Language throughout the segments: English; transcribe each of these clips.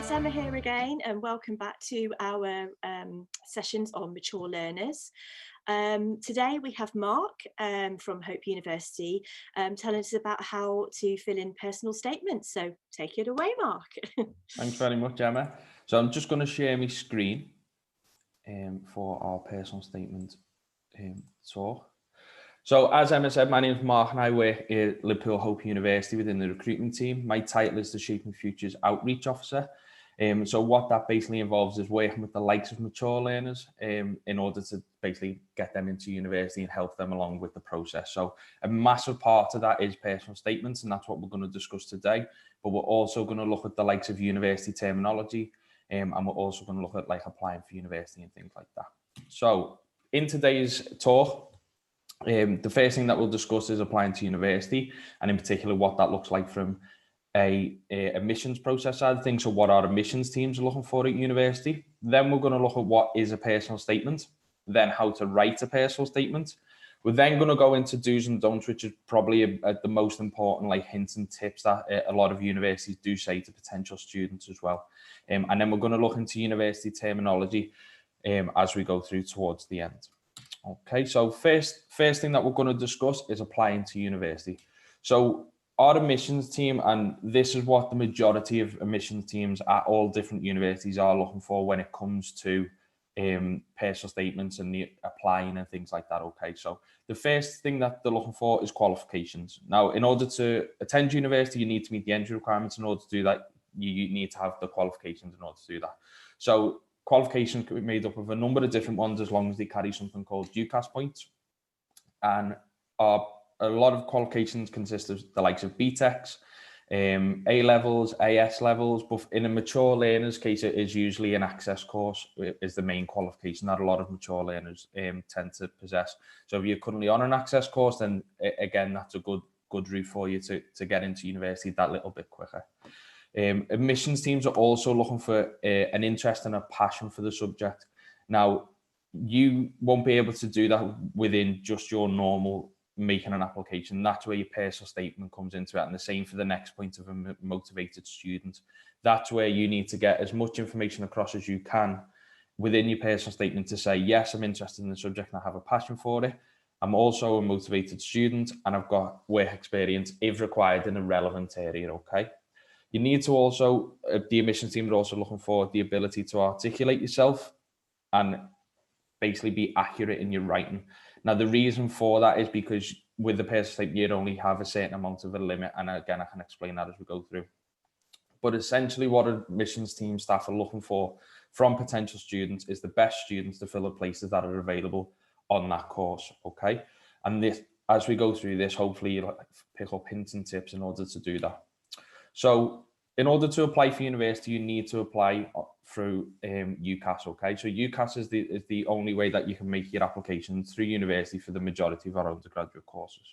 it's Emma here again, and welcome back to our sessions on mature learners. Today we have Mark from Hope University telling us about how to fill in personal statements. So take it away, Mark. Thanks very much, Emma. So I'm just going to share my screen for our personal statement talk. So as Emma said, my name is Mark and I work at Liverpool Hope University within the recruitment team. My title is the Shaping Futures Outreach Officer. So what that basically involves is working with the likes of mature learners in order to basically get them into university and help them along with the process. So a massive part of that is personal statements, and that's what we're going to discuss today. But we're also going to look at the likes of university terminology, and we're also going to look at like applying for university and things like that. So in today's talk, the first thing that we'll discuss is applying to university, and in particular what that looks like from a admissions process side of things. So what our admissions teams are looking for at university. Then we're going to look at what is a personal statement, then how to write a personal statement. We're then going to go into do's and don'ts, which is probably the most important like hints and tips that a lot of universities do say to potential students as well. And then we're going to look into university terminology as we go through towards the end. Okay, so first thing that we're going to discuss is applying to university. So our admissions team, and this is what the majority of admissions teams at all different universities are looking for when it comes to personal statements and the applying and things like that. Okay, so the first thing that they're looking for is qualifications. Now, in order to attend university, you need to meet the entry requirements. In order to do that, you need to have the qualifications in order to do that. So qualifications can be made up of a number of different ones as long as they carry something called Ucas points. And a lot of qualifications consist of the likes of BTECs, A levels, AS levels, but in a mature learner's case, it is usually an access course is the main qualification that a lot of mature learners tend to possess. So if you're currently on an access course, then again, that's a good route for you to get into university that little bit quicker. Admissions teams are also looking for an interest and a passion for the subject. Now, you won't be able to do that within just your normal making an application. That's where your personal statement comes into it, and the same for the next point of a motivated student. That's where you need to get as much information across as you can within your personal statement to say, yes, I'm interested in the subject and I have a passion for it. I'm also a motivated student and I've got work experience if required in a relevant area. Okay. You need to also, the admissions team are also looking for the ability to articulate yourself and basically be accurate in your writing. Now, the reason for that is because with the personal statement, you only have a certain amount of a limit. And again, I can explain that as we go through. But essentially what admissions team staff are looking for from potential students is the best students to fill the places that are available on that course, okay? And this, as we go through this, hopefully you'll pick up hints and tips in order to do that. So in order to apply for university, you need to apply through Ucas, okay? So Ucas is the only way that you can make your application through university for the majority of our undergraduate courses.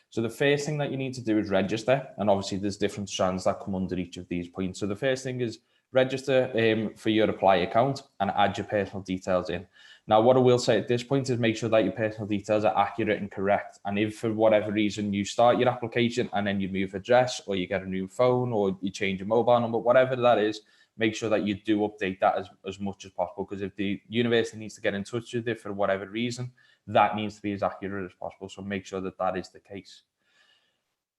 So the first thing that you need to do is register, and obviously there's different strands that come under each of these points. So the first thing is register for your apply account and add your personal details in. Now, what I will say at this point is make sure that your personal details are accurate and correct. And if for whatever reason you start your application and then you move address or you get a new phone or you change your mobile number, whatever that is, make sure that you do update that as much as possible. Because if the university needs to get in touch with it for whatever reason, that needs to be as accurate as possible. So make sure that that is the case.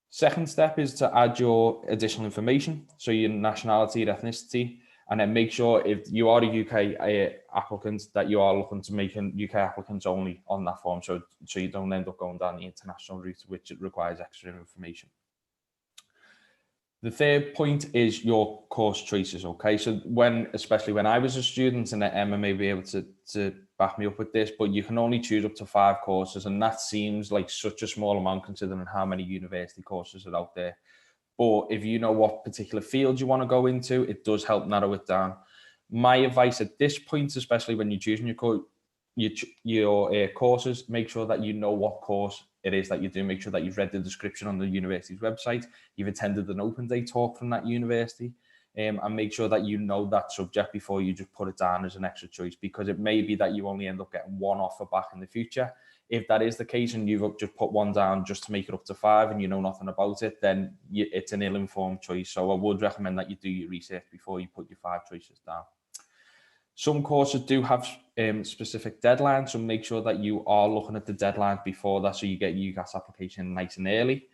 Second step is to add your additional information. So your nationality, your ethnicity, and then make sure if you are a UK applicant that you are looking to make UK applicants only on that form. So you don't end up going down the international route, which it requires extra information. The third point is your course choices, okay? So especially when I was a student, and Emma may be able to back me up with this, but you can only choose up to 5 courses, and that seems like such a small amount considering how many university courses are out there. Or if you know what particular field you want to go into, it does help narrow it down. My advice at this point, especially when you're choosing your courses, make sure that you know what course it is that you do. Make sure that you've read the description on the university's website, you've attended an open day talk from that university, and make sure that you know that subject before you just put it down as an extra choice, because it may be that you only end up getting one offer back in the future If that is the case and you've just put one down just to make it up to 5 and you know nothing about it, then it's an ill-informed choice. So I would recommend that you do your research before you put your 5 choices down. Some courses do have specific deadlines, so make sure that you are looking at the deadline before that, so you get your UCAS application nice and early.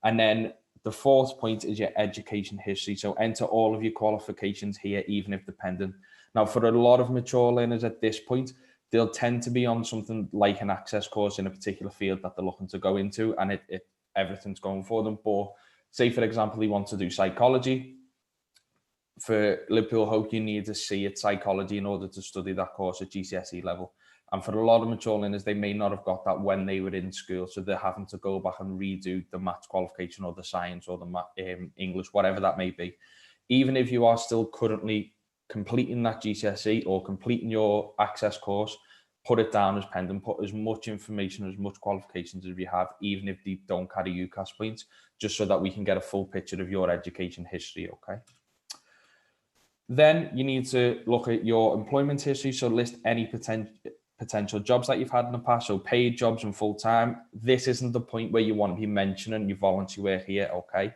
And then the fourth point is your education history. So enter all of your qualifications here, even if dependent. Now, for a lot of mature learners at this point, they'll tend to be on something like an access course in a particular field that they're looking to go into, and everything's going for them. But say, for example, they want to do psychology. For Liverpool Hope, you need to see it psychology in order to study that course at GCSE level. And for a lot of mature learners, they may not have got that when they were in school. So they're having to go back and redo the maths qualification or the science or the English, whatever that may be. Even if you are still currently completing that GCSE or completing your access course, put it down as pending, put as much information, as much qualifications as you have, even if they don't carry UCAS points, just so that we can get a full picture of your education history, okay? Then you need to look at your employment history. So list any potential jobs that you've had in the past. So paid jobs and full-time. This isn't the point where you want to be mentioning your volunteer work here, okay?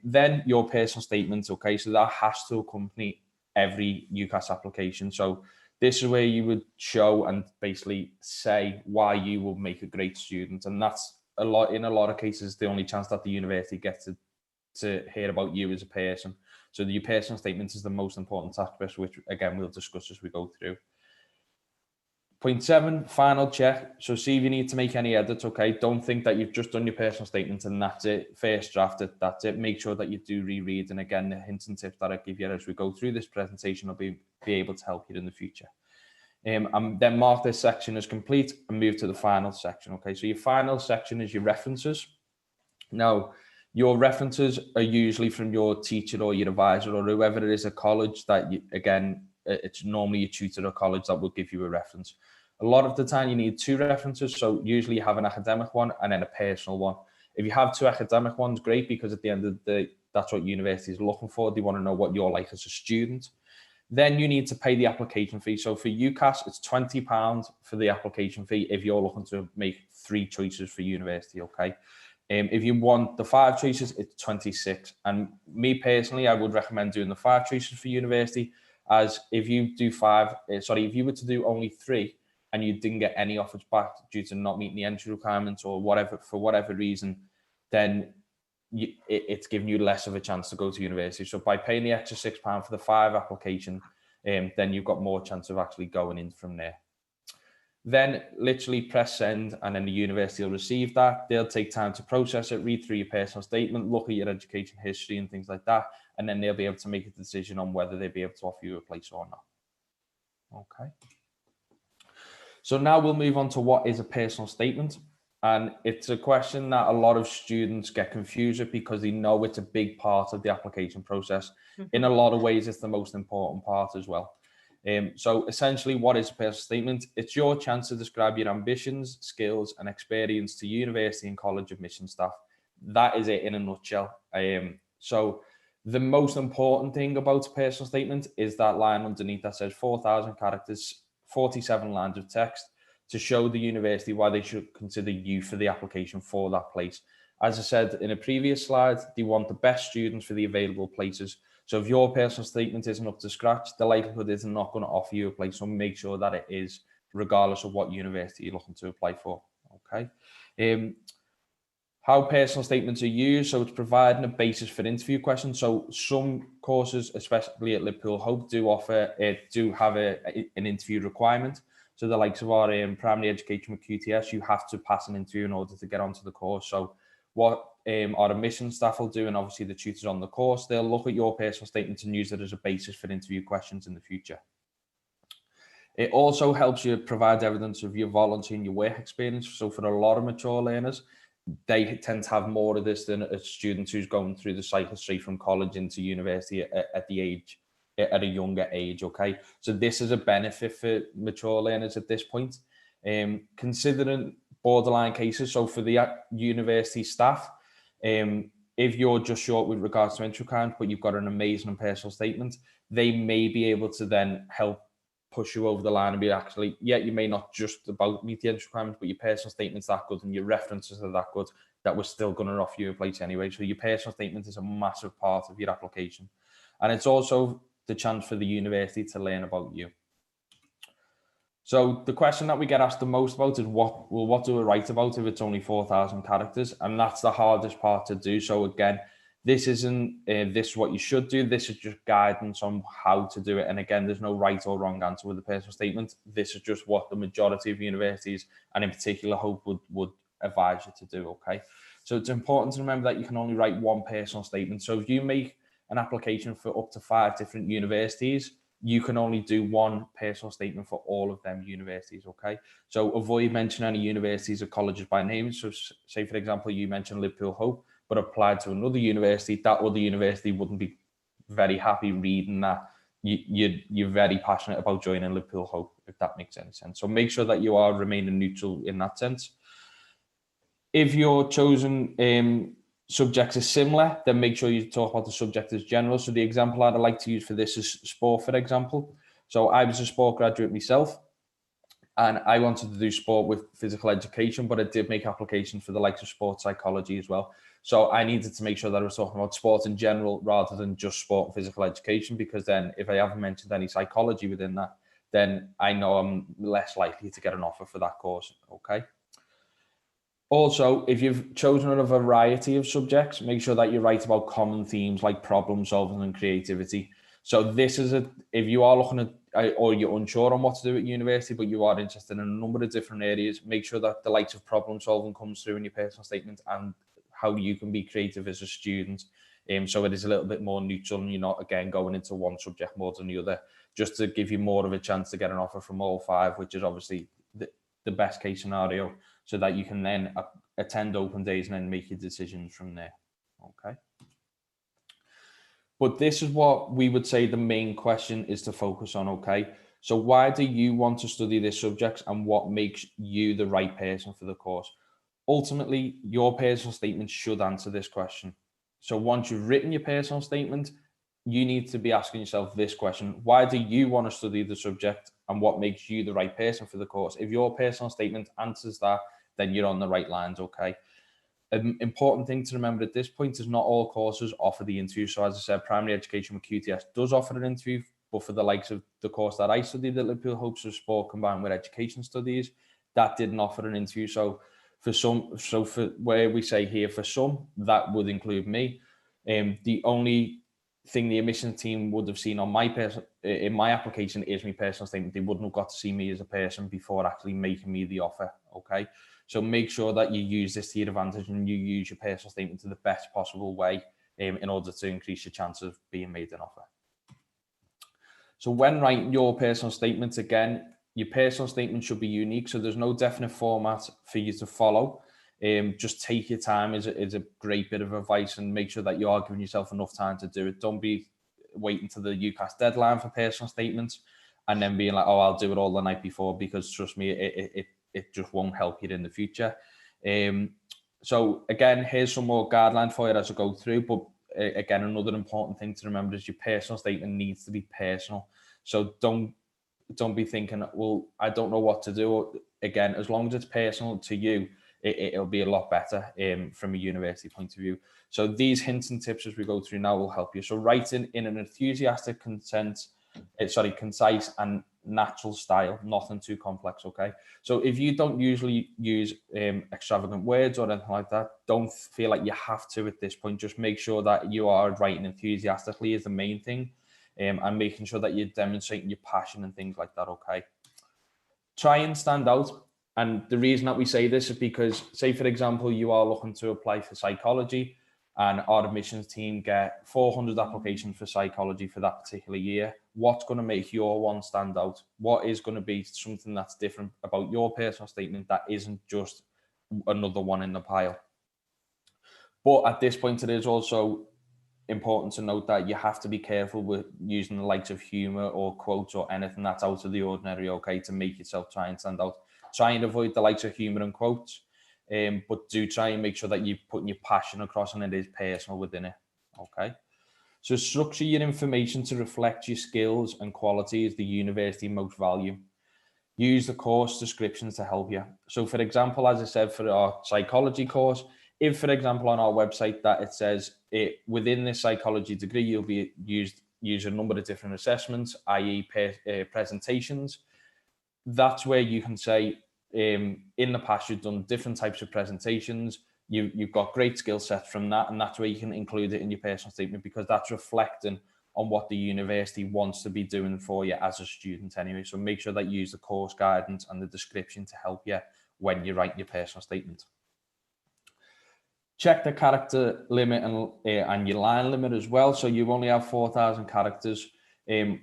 Then your personal statement, okay? So that has to accompany every UCAS application. So this is where you would show and basically say why you will make a great student. And that's in a lot of cases, the only chance that the university gets to hear about you as a person. So your personal statement is the most important aspect, which again, we'll discuss as we go through. Point 7, final check. So see if you need to make any edits, okay? Don't think that you've just done your personal statement and that's it. First draft it, that's it. Make sure that you do reread. And again, the hints and tips that I give you as we go through this presentation will be able to help you in the future. And then mark this section as complete and move to the final section, okay? So your final section is your references. Now, your references are usually from your teacher or your advisor or whoever it is at college that you, again, it's normally a tutor or college that will give you a reference. A lot of the time you need 2 references. So usually you have an academic one and then a personal one. If you have 2 academic ones, great, because at the end of the day, that's what university is looking for. They want to know what you're like as a student. Then you need to pay the application fee. So for UCAS, it's £20 for the application fee if you're looking to make 3 choices for university, okay? If you want the 5 choices, it's 26. And me personally, I would recommend doing the 5 choices for university, as if you do if you were to do only 3 and you didn't get any offers back due to not meeting the entry requirements or whatever, for whatever reason, then it's giving you less of a chance to go to university. So by paying the extra £6 for the 5 application, then you've got more chance of actually going in from there. Then literally press send, and then the university will receive that. They'll take time to process it, read through your personal statement, look at your education history and things like that. And then they'll be able to make a decision on whether they'll be able to offer you a place or not. Okay. So now we'll move on to what is a personal statement. And it's a question that a lot of students get confused with because they know it's a big part of the application process. Mm-hmm. In a lot of ways, it's the most important part as well. So essentially, what is a personal statement? It's your chance to describe your ambitions, skills, and experience to university and college admission staff. That is it in a nutshell. So the most important thing about a personal statement is that line underneath that says 4,000 characters, 47 lines of text to show the university why they should consider you for the application for that place. As I said in a previous slide, they want the best students for the available places. So if your personal statement isn't up to scratch, the likelihood is they're not going to offer you a place. So make sure that it is, regardless of what university you're looking to apply for. Okay. How personal statements are used. So it's providing a basis for interview questions. So some courses, especially at Liverpool Hope, do have an interview requirement. So the likes of our primary education with QTS, you have to pass an interview in order to get onto the course. So what our admission staff will do, and obviously the tutors on the course, they'll look at your personal statement and use it as a basis for interview questions in the future. It also helps you provide evidence of your volunteer and your work experience. So for a lot of mature learners, they tend to have more of this than a student who's going through the cycle straight from college into university at a younger age, okay? So this is a benefit for mature learners at this point. Considering borderline cases, so for the university staff, if you're just short with regards to entry count, but you've got an amazing personal statement, they may be able to then help push you over the line and be actually, yeah, you may not just about meet the entrance requirements, but your personal statement's that good and your references are that good that we're still going to offer you a place anyway. So your personal statement is a massive part of your application. And it's also the chance for the university to learn about you. So the question that we get asked the most about is what do I write about if it's only 4,000 characters? And that's the hardest part to do. So again, this isn't this is what you should do. This is just guidance on how to do it. And again, there's no right or wrong answer with the personal statement. This is just what the majority of universities, and in particular Hope, would advise you to do. Okay. So it's important to remember that you can only write one personal statement. So if you make an application for up to 5 different universities, you can only do one personal statement for all of them universities, okay? So avoid mentioning any universities or colleges by name. So say, for example, you mentioned Liverpool Hope, but applied to another university, that other university wouldn't be very happy reading that you're very passionate about joining Liverpool Hope, if that makes any sense. So make sure that you are remaining neutral in that sense. If your chosen subjects are similar, then make sure you talk about the subject as general. So the example I'd like to use for this is sport, for example. So I was a sport graduate myself, and I wanted to do sport with physical education, but I did make applications for the likes of sports psychology as well. So I needed to make sure that I was talking about sport in general rather than just sport and physical education, because then if I haven't mentioned any psychology within that, then I know I'm less likely to get an offer for that course, okay? Also, if you've chosen a variety of subjects, make sure that you write about common themes like problem solving and creativity. So this is if you are looking at, or you're unsure on what to do at university, but you are interested in a number of different areas, make sure that the likes of problem solving comes through in your personal statement and how you can be creative as a student. So it is a little bit more neutral and you're not, again, going into one subject more than the other, just to give you more of a chance to get an offer from all 5, which is obviously the best case scenario, so that you can then attend open days and then make your decisions from there, okay? But this is what we would say the main question is to focus on, okay? So why do you want to study this subject and what makes you the right person for the course? Ultimately, your personal statement should answer this question. So once you've written your personal statement, you need to be asking yourself this question: why do you want to study the subject and what makes you the right person for the course? If your personal statement answers that, then you're on the right lines, okay? An important thing to remember at this point is not all courses offer the interview. So as I said, primary education with QTS does offer an interview, but for the likes of the course that I studied at Liverpool Hope, so sport combined with education studies, that didn't offer an interview. So for some, so for where we say here for some, that would include me. The only thing the admissions team would have seen on in my application is my personal statement. They wouldn't have got to see me as a person before actually making me the offer, okay? So make sure that you use this to your advantage and you use your personal statement to the best possible way in order to increase your chance of being made an offer. So when writing your personal statement, again, your personal statement should be unique. So there's no definite format for you to follow. Just take your time is a great bit of advice, and make sure that you are giving yourself enough time to do it. Don't be waiting to the Ucas deadline for personal statements and then being like, oh, I'll do it all the night before, because trust me, it just won't help you in the future. So again, here's some more guidelines for you as I go through, but again, another important thing to remember is your personal statement needs to be personal. So don't be thinking, well, I don't know what to do. Again, as long as it's personal to you, it'll be a lot better from a university point of view. So these hints and tips as we go through now will help you. So writing in an enthusiastic, concise and natural style, nothing too complex, okay? So if you don't usually use extravagant words or anything like that, don't feel like you have to at this point. Just make sure that you are writing enthusiastically is the main thing, and making sure that you're demonstrating your passion and things like that, okay? Try and stand out. And the reason that we say this is because, say, for example, you are looking to apply for psychology and our admissions team get 400 applications for psychology for that particular year. What's going to make your one stand out? What is going to be something that's different about your personal statement that isn't just another one in the pile? But at this point, it is also important to note that you have to be careful with using the likes of humor or quotes or anything that's out of the ordinary, okay, to make yourself try and stand out. Try and avoid the likes of humor and quotes, but do try and make sure that you're putting your passion across and it is personal within it, okay? So structure your information to reflect your skills and qualities the university most value. Use the course descriptions to help you. So for example, as I said, for our psychology course, if for example on our website that it says within this psychology degree, you'll be use a number of different assessments, i.e. presentations, that's where you can say, in the past, you've done different types of presentations, you've got great skill sets from that, and that's where you can include it in your personal statement, because that's reflecting on what the university wants to be doing for you as a student anyway. So make sure that you use the course guidance and the description to help you when you write your personal statement. Check the character limit and your line limit as well. So you only have 4,000 characters, and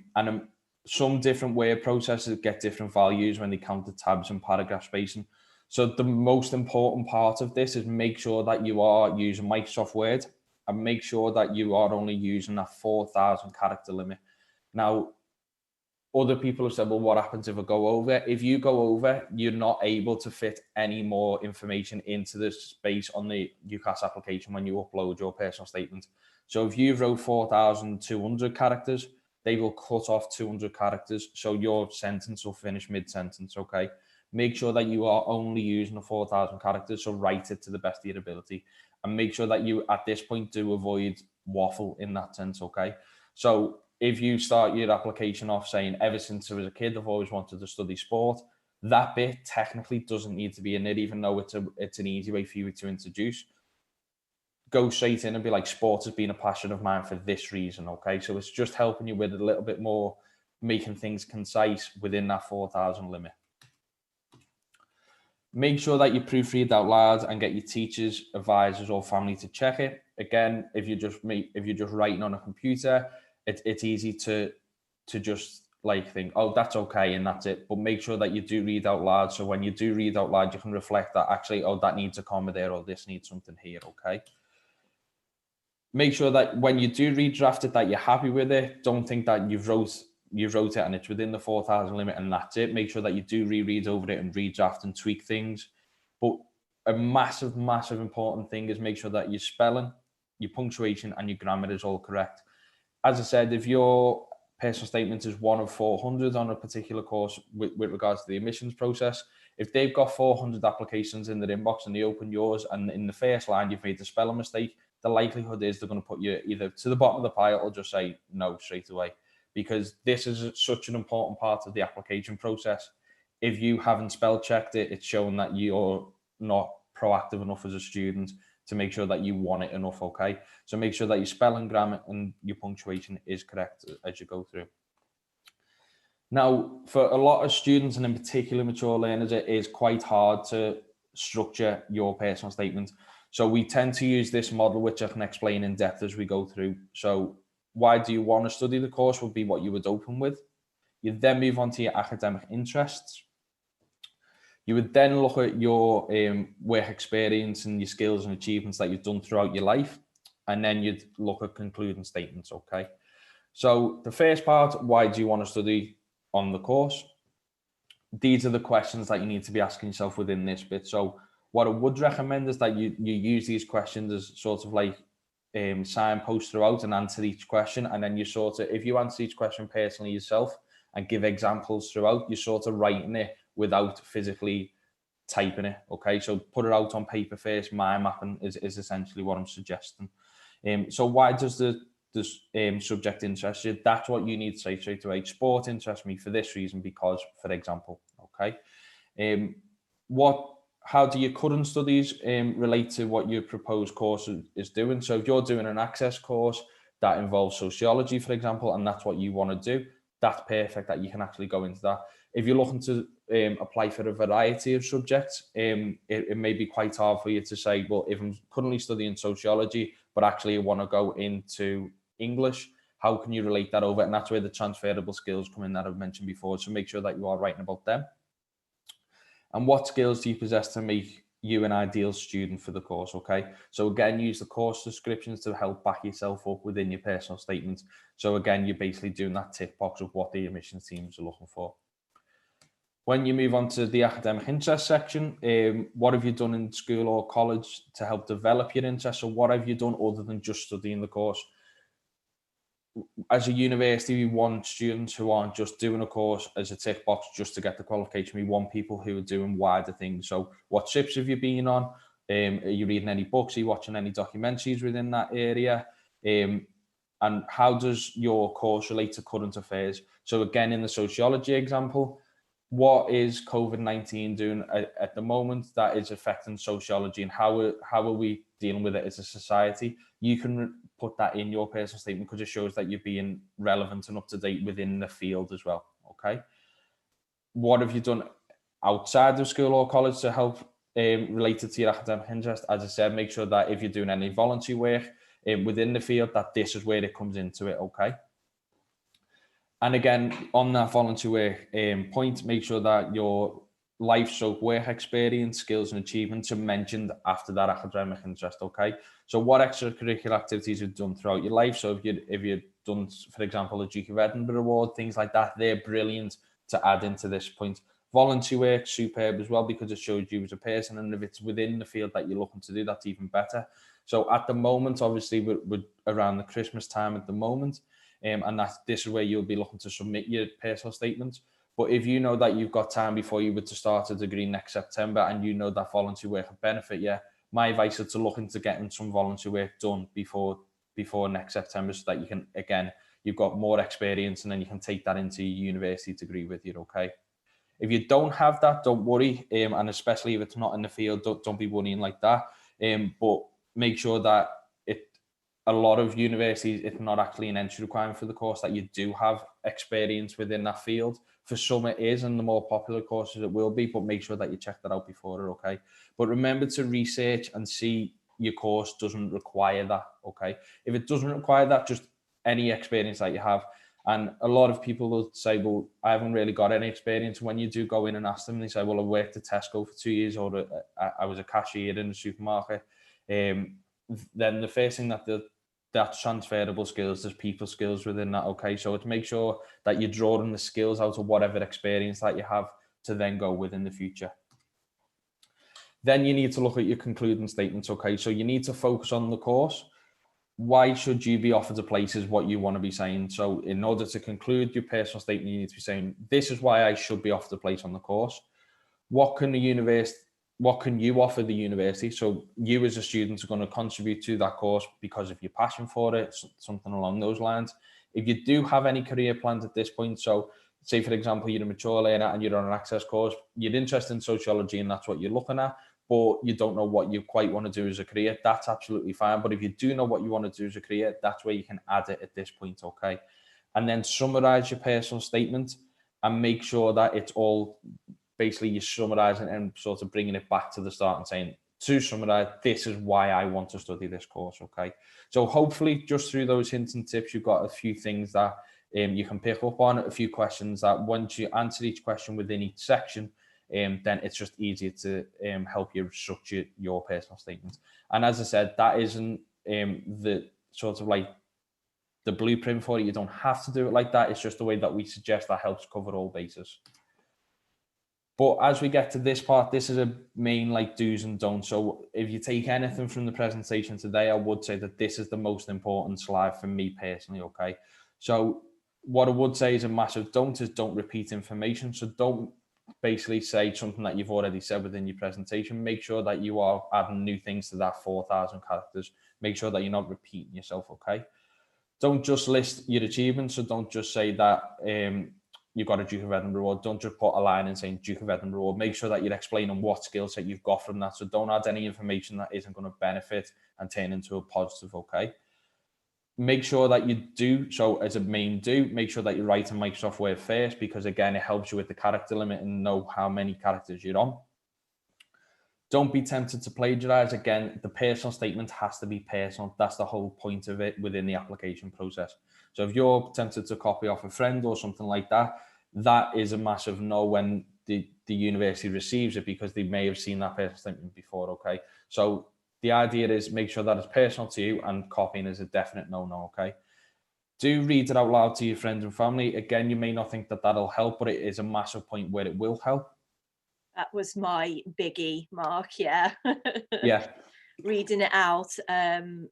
some different word processors get different values when they count the tabs and paragraph spacing. So the most important part of this is make sure that you are using Microsoft Word, and make sure that you are only using that 4,000 character limit. Now, other people have said, well, what happens if I go over? If you go over, you're not able to fit any more information into the space on the Ucas application when you upload your personal statement. So if you wrote 4,200 characters, they will cut off 200 characters. So your sentence will finish mid-sentence, okay? Make sure that you are only using the 4,000 characters, so write it to the best of your ability. And make sure that you, at this point, do avoid waffle in that sense, okay? So if you start your application off saying, ever since I was a kid, I've always wanted to study sport, that bit technically doesn't need to be in it, even though it's an easy way for you to introduce. Go straight in and be like, sport has been a passion of mine for this reason, okay? So it's just helping you with a little bit more, making things concise within that 4,000 limit. Make sure that you proofread out loud and get your teachers, advisors, or family to check it. Again, if you're just writing on a computer, it's easy to just like think, oh, that's okay, and that's it. But make sure that you do read out loud. So when you do read out loud, you can reflect that actually, oh, that needs a comma there, or this needs something here, okay? Make sure that when you do redraft it, that you're happy with it. Don't think that you've wrote it and it's within the 4,000 limit and that's it. Make sure that you do reread over it and redraft and tweak things. But a massive, massive important thing is make sure that your spelling, your punctuation, and your grammar is all correct. As I said, if your personal statement is 1 of 400 on a particular course with regards to the admissions process, if they've got 400 applications in their inbox and they open yours and in the first line you've made a spelling mistake, the likelihood is they're going to put you either to the bottom of the pile or just say no straight away, because this is such an important part of the application process. If you haven't spell checked it, it's showing that you're not proactive enough as a student to make sure that you want it enough, okay? So make sure that your spelling, grammar, and your punctuation is correct as you go through. Now, for a lot of students, and in particular mature learners, it is quite hard to structure your personal statement. So we tend to use this model, which I can explain in depth as we go through. So why do you want to study the course would be what you would open with. You then move on to your academic interests. You would then look at your work experience and your skills and achievements that you've done throughout your life. And then you'd look at concluding statements, okay? So the first part, why do you want to study on the course? These are the questions that you need to be asking yourself within this bit. So what I would recommend is that you use these questions as sort of like signposts throughout and answer each question. And then you sort of, if you answer each question personally yourself and give examples throughout, you're sort of writing it without physically typing it, okay? So put it out on paper first. Mind mapping is essentially what I'm suggesting. So why does the subject interest you? That's what you need to say straight away. Sport interests me for this reason, because, for example, okay? How do your current studies relate to what your proposed course is doing? So if you're doing an access course that involves sociology, for example, and that's what you want to do, that's perfect that you can actually go into that. If you're looking to apply for a variety of subjects, it may be quite hard for you to say, well, if I'm currently studying sociology, but actually I want to go into English, how can you relate that over? And that's where the transferable skills come in that I've mentioned before. So make sure that you are writing about them. And what skills do you possess to make you an ideal student for the course, okay? So again, use the course descriptions to help back yourself up within your personal statement. So again, you're basically doing that tick box of what the admissions teams are looking for. When you move on to the academic interest section, what have you done in school or college to help develop your interest? So what have you done other than just studying the course? as a university, we want students who aren't just doing a course as a tick box just to get the qualification. We want people who are doing wider things. So what trips have you been on? Are you reading any books? Are you watching any documentaries within that area? And how does your course relate to current affairs? So again, in the sociology example, what is COVID-19 doing at the moment that is affecting sociology, and how are we dealing with it as a society? You can put that in your personal statement because it shows that you're being relevant and up to date within the field as well. Okay. What have you done outside of school or college to help related to your academic interest? As I said, make sure that if you're doing any voluntary work within the field, that this is where it comes into it. Okay. And again, on that voluntary work point, make sure that your life, so work experience, skills and achievements are mentioned after that academic interest. Okay. So what extracurricular activities you've done throughout your life? So if you've done, for example, a Duke of Edinburgh Award, things like that, they're brilliant to add into this point. Voluntary work, superb as well, because it shows you as a person, and if it's within the field that you're looking to do, that's even better. So at the moment, obviously, we're around the Christmas time at the moment, and this is where you'll be looking to submit your personal statements. But if you know that you've got time before you were to start a degree next September, and you know that voluntary work will benefit you, my advice is to look into getting some voluntary work done before next September, so that you can, again, you've got more experience, and then you can take that into your university degree with you. Okay. If you don't have that, don't worry, and especially if it's not in the field, don't be worrying like that. But make sure that a lot of universities, it's not actually an entry requirement for the course that you do have experience within that field. For some it is, and the more popular courses it will be, but make sure that you check that out before, okay? But remember to research and see your course doesn't require that, okay? If it doesn't require that, just any experience that you have. And a lot of people will say, well, I haven't really got any experience. When you do go in and ask them, they say, well, I worked at Tesco for 2 years, or I was a cashier in a supermarket. Then the first thing that's transferable skills, there's people skills within that, okay? So to make sure that you're drawing the skills out of whatever experience that you have to then go with in the future. Then you need to look at your concluding statements, okay? So you need to focus on the course. Why should you be offered a place is what you want to be saying. So in order to conclude your personal statement, you need to be saying, this is why I should be offered a place on the course. What can you offer the university? So you as a student are going to contribute to that course because of your passion for it, something along those lines. If you do have any career plans at this point, so say, for example, you're a mature learner and you're on an access course, you're interested in sociology and that's what you're looking at, but you don't know what you quite want to do as a career, that's absolutely fine. But if you do know what you want to do as a career, that's where you can add it at this point, okay? And then summarize your personal statement and make sure that it's all basically you're summarizing and sort of bringing it back to the start and saying, to summarize, this is why I want to study this course, okay? So hopefully just through those hints and tips, you've got a few things that you can pick up on, a few questions that once you answer each question within each section, then it's just easier to help you structure your personal statement. And as I said, that isn't the sort of like the blueprint for it. You don't have to do it like that. It's just the way that we suggest that helps cover all bases. But as we get to this part, this is a main like do's and don'ts. So if you take anything from the presentation today, I would say that this is the most important slide for me personally, okay? So what I would say is a massive don't is don't repeat information. So don't basically say something that you've already said within your presentation. Make sure that you are adding new things to that 4,000 characters. Make sure that you're not repeating yourself, okay? Don't just list your achievements. So don't just say that you got a Duke of Edinburgh Award. Don't just put a line in saying Duke of Edinburgh Award. Make sure that you're explaining what skill set you've got from that. So don't add any information that isn't going to benefit and turn into a positive, okay? Make sure that you do, so as a main do, make sure that you write in Microsoft Word first, because again, it helps you with the character limit and know how many characters you're on. Don't be tempted to plagiarize. Again, the personal statement has to be personal. That's the whole point of it within the application process. So if you're tempted to copy off a friend or something like that, that is a massive no when the university receives it, because they may have seen that personal statement before, okay? So the idea is make sure that it's personal to you, and copying is a definite no-no, okay? Do read it out loud to your friends and family. Again, you may not think that that'll help, but it is a massive point where it will help. That was my biggie, Mark, yeah. Yeah. reading it out, and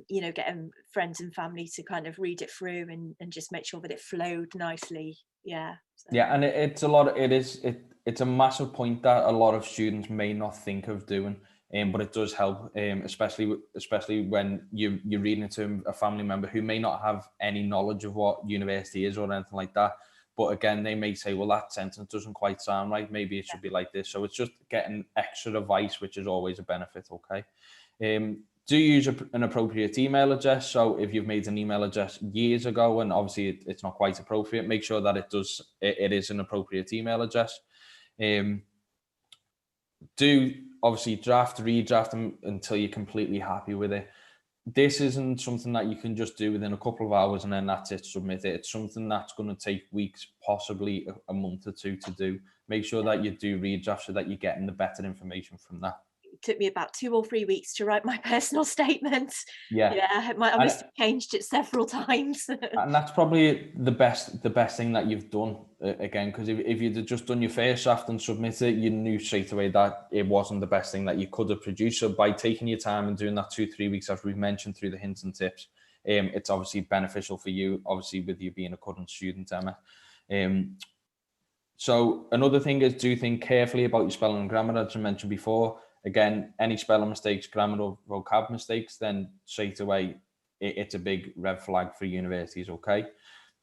you know, getting friends and family to kind of read it through and just make sure that it flowed nicely. Yeah. So. Yeah, and it's a massive point that a lot of students may not think of doing, but it does help, especially when you're reading it to a family member who may not have any knowledge of what university is or anything like that. But again, they may say, well, that sentence doesn't quite sound right. Maybe it should be like this. So it's just getting extra advice, which is always a benefit. Okay. Do use an appropriate email address. So if you've made an email address years ago and obviously it's not quite appropriate, make sure that it is an appropriate email address. Do obviously redraft them until you're completely happy with it. This isn't something that you can just do within a couple of hours and then that's it, submit it. It's something that's going to take weeks, possibly a month or two to do. Make sure that you do redraft so that you're getting the better information from that. It took me about 2 or 3 weeks to write my personal statement. Yeah. I must have changed it several times. And that's probably the best thing that you've done, again, because if you'd have just done your first draft and submitted it, you knew straight away that it wasn't the best thing that you could have produced. So by taking your time and doing that 2-3 weeks, as we've mentioned through the hints and tips, it's obviously beneficial for you, obviously with you being a current student, Emma. So another thing is, do think carefully about your spelling and grammar, as I mentioned before. Again, any spelling mistakes, grammar or vocab mistakes, then straight away, it's a big red flag for universities, okay?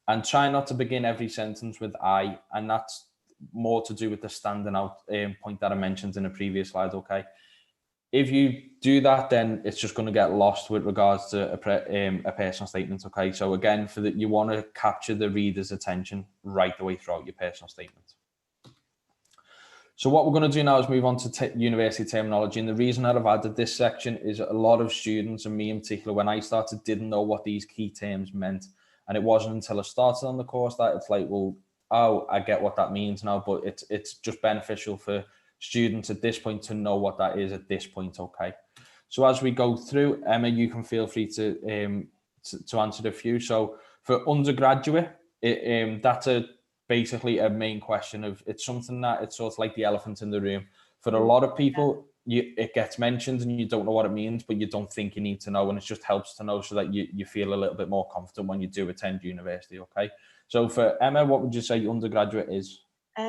And try not to begin every sentence with I, and that's more to do with the standing out point that I mentioned in a previous slide, okay? If you do that, then it's just going to get lost with regards to a personal statement, okay? So again, you want to capture the reader's attention right the way throughout your personal statement. So what we're going to do now is move on to university terminology. And the reason that I've added this section is a lot of students, and me in particular, when I started, didn't know what these key terms meant. And it wasn't until I started on the course that it's like, well, oh, I get what that means now. But it's just beneficial for students at this point to know what that is at this point, okay? So as we go through, Emma, you can feel free to answer a few. So for undergraduate, that's basically a main question of, it's something that it's sort of like the elephant in the room. For a lot of people, it gets mentioned and you don't know what it means, but you don't think you need to know. And it just helps to know so that you feel a little bit more confident when you do attend university, okay? So for Emma, what would you say undergraduate is?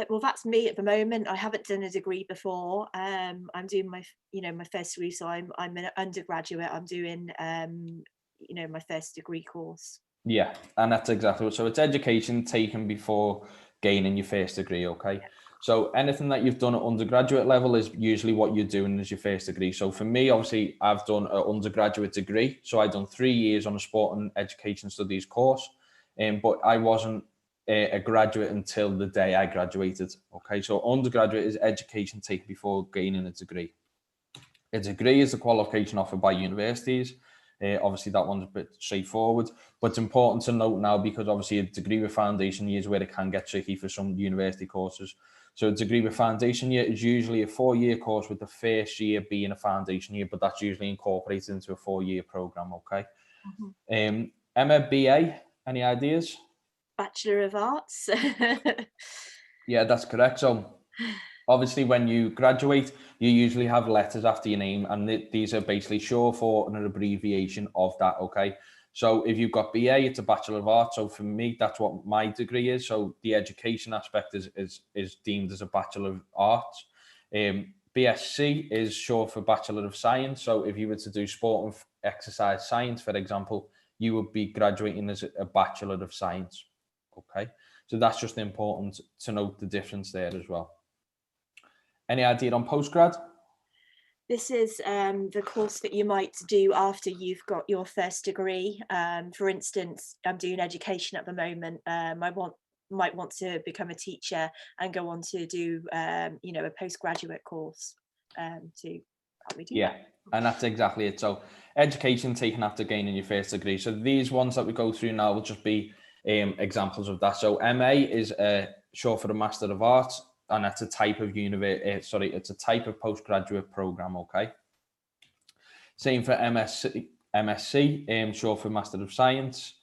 Well, that's me at the moment. I haven't done a degree before. I'm doing my first degree, so I'm an undergraduate. I'm doing my first degree course. Yeah, and that's exactly what. So it's education taken before gaining your first degree, okay? Yeah. So anything that you've done at undergraduate level is usually what you're doing as your first degree. So for me, obviously, I've done an undergraduate degree. So I've done 3 years on a sport and education studies course, but I wasn't a graduate until the day I graduated, okay? So undergraduate is education taken before gaining a degree. A degree is the qualification offered by universities. Obviously, that one's a bit straightforward, but it's important to note now because obviously a degree with foundation year is where it can get tricky for some university courses. So a degree with foundation year is usually a 4-year course with the first year being a foundation year, but that's usually incorporated into a 4-year program, okay? Mm-hmm. Emma, BA, any ideas? Bachelor of Arts. Yeah, that's correct. So obviously, when you graduate, you usually have letters after your name, and these are basically short for an abbreviation of that, okay? So if you've got BA, it's a Bachelor of Arts. So for me, that's what my degree is. So the education aspect is deemed as a Bachelor of Arts. BSc is short for Bachelor of Science. So if you were to do sport and exercise science, for example, you would be graduating as a Bachelor of Science, okay? So that's just important to note the difference there as well. Any idea on Postgrad? This is the course that you might do after you've got your first degree. For instance, I'm doing education at the moment. I might want to become a teacher and go on to do a postgraduate course to help me do that. And that's exactly it. So education taken after gaining your first degree. So these ones that we go through now will just be examples of that. So MA is short for the Master of Arts, and that's a type of it's a type of postgraduate program, okay? Same for MSc, short for Master of Science.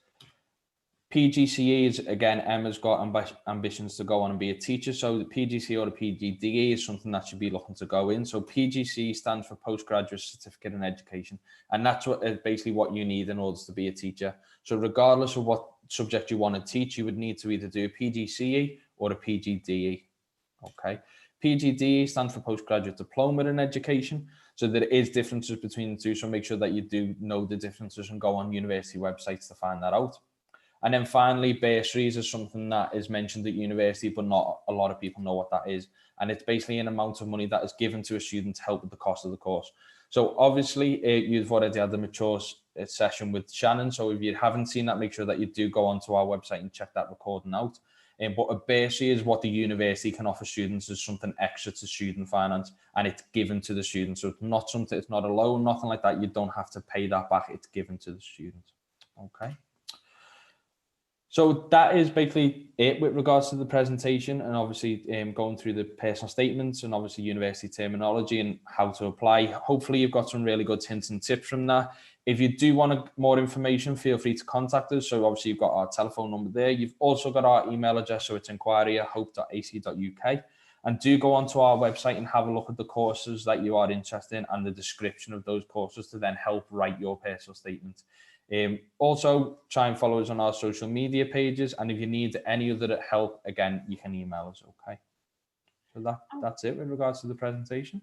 PGCE is, again, Emma's got ambitions to go on and be a teacher. So the PGCE or the PGDE is something that should be looking to go in. So PGCE stands for Postgraduate Certificate in Education. And that's basically what you need in order to be a teacher. So regardless of what subject you want to teach, you would need to either do a PGCE or a PGDE. Okay. PGDE stands for Postgraduate Diploma in Education. So there is differences between the two. So make sure that you do know the differences and go on university websites to find that out. And then finally, bursaries is something that is mentioned at university, but not a lot of people know what that is. And it's basically an amount of money that is given to a student to help with the cost of the course. So obviously, you've already had the mature session with Shannon. So if you haven't seen that, make sure that you do go onto our website and check that recording out. But a bursary is what the university can offer students as something extra to student finance, and it's given to the student. So it's not something, it's not a loan, nothing like that. You don't have to pay that back. It's given to the student. Okay. So that is basically it with regards to the presentation, and obviously going through the personal statements and obviously university terminology and how to apply. Hopefully you've got some really good hints and tips from that. If you do want more information, feel free to contact us. So obviously you've got our telephone number there. You've also got our email address, so it's inquiry@hope.ac.uk. And do go onto our website and have a look at the courses that you are interested in and the description of those courses to then help write your personal statement. Also, try and follow us on our social media pages, and if you need any other help, again, you can email us. Okay, so that's it with regards to the presentation.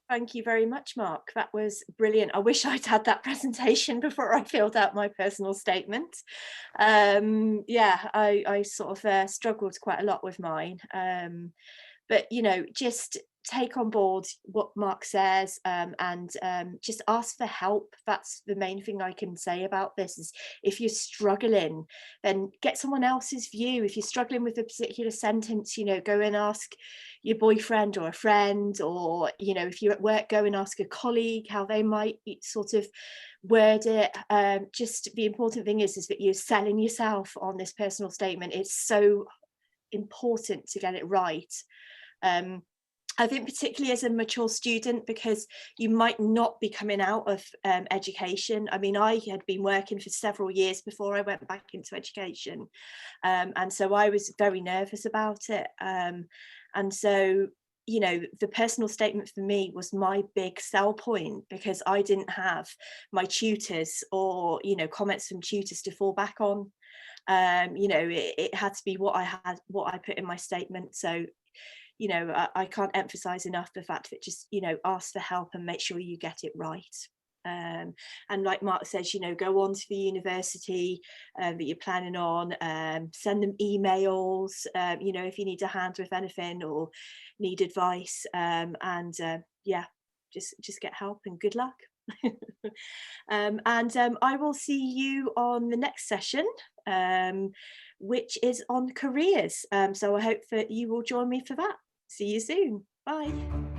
Thank you very much, Mark. That was brilliant. I wish I'd had that presentation before I filled out my personal statement. Yeah, I sort of struggled quite a lot with mine. But, you know, just take on board what Mark says, and just ask for help. That's the main thing I can say about this. Is if you're struggling, then get someone else's view. If you're struggling with a particular sentence, you know, go and ask your boyfriend or a friend, or, you know, if you're at work, go and ask a colleague how they might sort of word it. Just the important thing is that you're selling yourself on this personal statement. It's so important to get it right. I think particularly as a mature student, because you might not be coming out of education. I mean, I had been working for several years before I went back into education. And so I was very nervous about it. And so, you know, the personal statement for me was my big sell point, because I didn't have my tutors or, you know, comments from tutors to fall back on. You know, it had to be what I put in my statement. So, you know, I can't emphasize enough the fact that just, you know, ask for help and make sure you get it right. And like Mark says, you know, go on to the university that you're planning on, send them emails, you know, if you need a hand with anything or need advice, and yeah, just get help and good luck. And I will see you on the next session, which is on careers. So I hope that you will join me for that. See you soon. Bye.